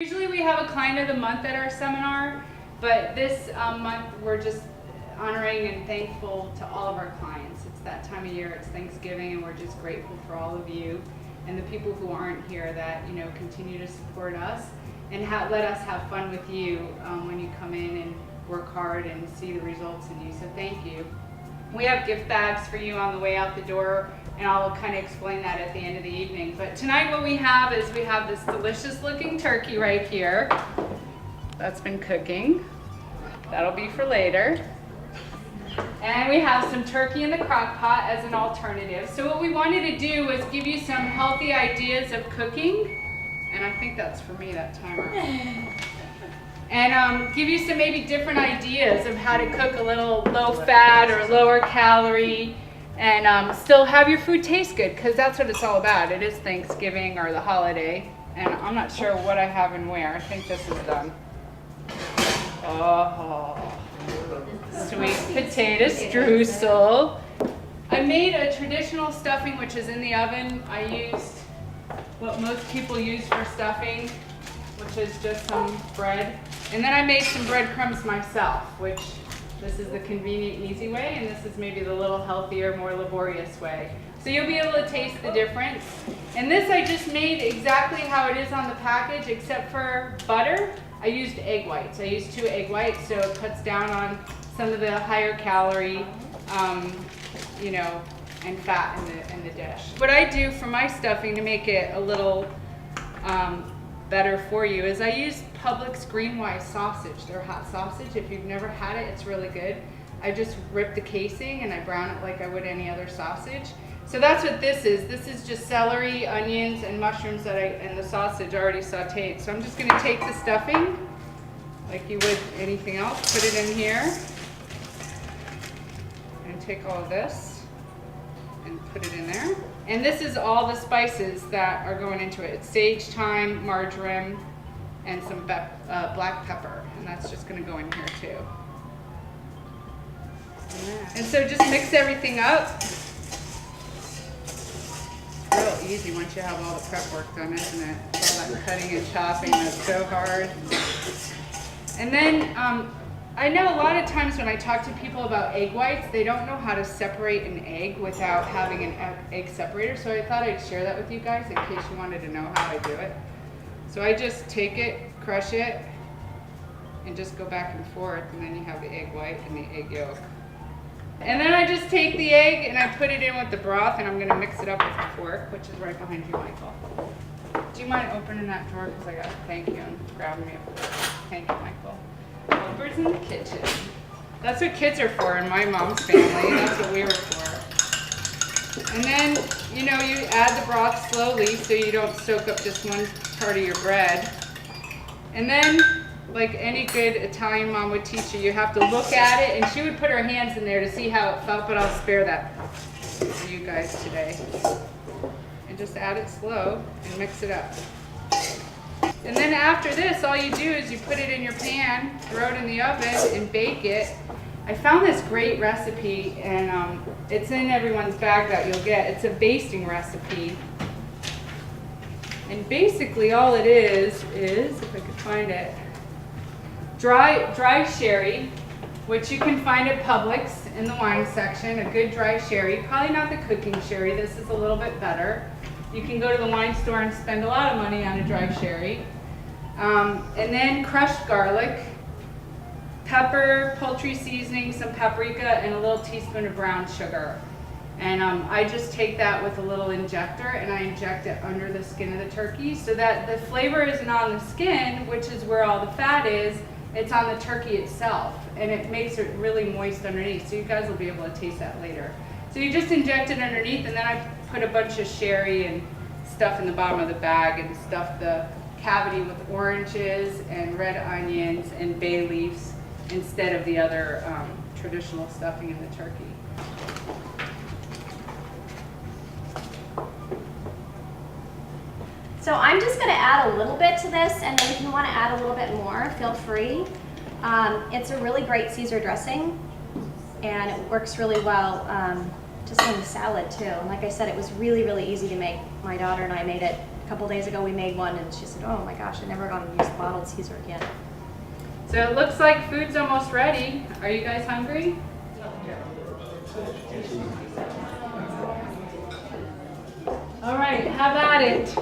Usually we have a client of the month at our seminar, but this month we're just honoring and thankful to all of our clients. It's that time of year, it's Thanksgiving, and we're just grateful for all of you and the people who aren't here that continue to support us and let us have fun with you when you come in and work hard and see the results in you. So thank you. We have gift bags for you on the way out the door, and I'll kind of explain that at the end of the evening. But tonight what we have is we have this delicious looking turkey right here that's been cooking. That'll be for later. And we have some turkey in the crock pot as an alternative. So what we wanted to do was give you some healthy ideas of cooking. And I think that's for me, that timer. And give you some maybe different ideas of how to cook a little low fat or lower calorie and still have your food taste good, because that's what it's all about. It is Thanksgiving or the holiday, and I'm not sure what I have and where. I think this is done. Oh, sweet potato streusel. I made a traditional stuffing which is in the oven. I used what most people use for stuffing, which is just some bread. And then I made some breadcrumbs myself, which this is the convenient, easy way, and this is maybe the little healthier, more laborious way. So you'll be able to taste the difference. And this I just made exactly how it is on the package, except for butter. I used egg whites. I used 2 egg whites, so it cuts down on some of the higher calorie, and fat in the dish. What I do for my stuffing to make it a little better for you is I use Publix Greenwise sausage. They're hot sausage. If you've never had it, it's really good. I just rip the casing and I brown it like I would any other sausage. So that's what this is. This is just celery, onions, and mushrooms and the sausage already sauteed. So I'm just going to take the stuffing like you would anything else, put it in here, and take all of this and put it in there. And this is all the spices that are going into it. It's sage, thyme, marjoram, and some black pepper. And that's just going to go in here too. And so just mix everything up. It's real easy once you have all the prep work done, isn't it? All that cutting and chopping, that's so hard. And then I know a lot of times when I talk to people about egg whites, they don't know how to separate an egg without having an egg separator. So I thought I'd share that with you guys in case you wanted to know how I do it. So I just take it, crush it, and just go back and forth, and then you have the egg white and the egg yolk. And then I just take the egg and I put it in with the broth, and I'm going to mix it up with a fork, which is right behind you, Michael. Do you mind opening that drawer? Because I got to thank you and grab me a fork. Thank you, Michael. Helpers in the kitchen. That's what kids are for in my mom's family. That's what we were for. And then, you add the broth slowly so you don't soak up just one part of your bread. And then, like any good Italian mom would teach you, you have to look at it, and she would put her hands in there to see how it felt, but I'll spare that for you guys today. And just add it slow and mix it up. And then after this, all you do is you put it in your pan, throw it in the oven, and bake it. I found this great recipe, and it's in everyone's bag that you'll get. It's a basting recipe. And basically all it is, if I could find it, dry sherry, which you can find at Publix in the wine section, a good dry sherry. Probably not the cooking sherry, this is a little bit better. You can go to the wine store and spend a lot of money on a dry sherry. And then crushed garlic, pepper, poultry seasoning, some paprika, and a little teaspoon of brown sugar. And I just take that with a little injector and I inject it under the skin of the turkey so that the flavor isn't on the skin, which is where all the fat is, it's on the turkey itself. And it makes it really moist underneath, so you guys will be able to taste that later. So you just inject it underneath, and then I put a bunch of sherry and stuff in the bottom of the bag and stuff the cavity with oranges and red onions and bay leaves instead of the other traditional stuffing in the turkey. So I'm just going to add a little bit to this, and then if you want to add a little bit more, feel free. It's a really great Caesar dressing, and it works really well just in the salad too. And like I said, it was really, really easy to make. My daughter and I made it a couple days ago we made one, and she said, oh my gosh, I never gonna use the bottled Caesar again. So it looks like food's almost ready. Are you guys hungry? All right, have at it.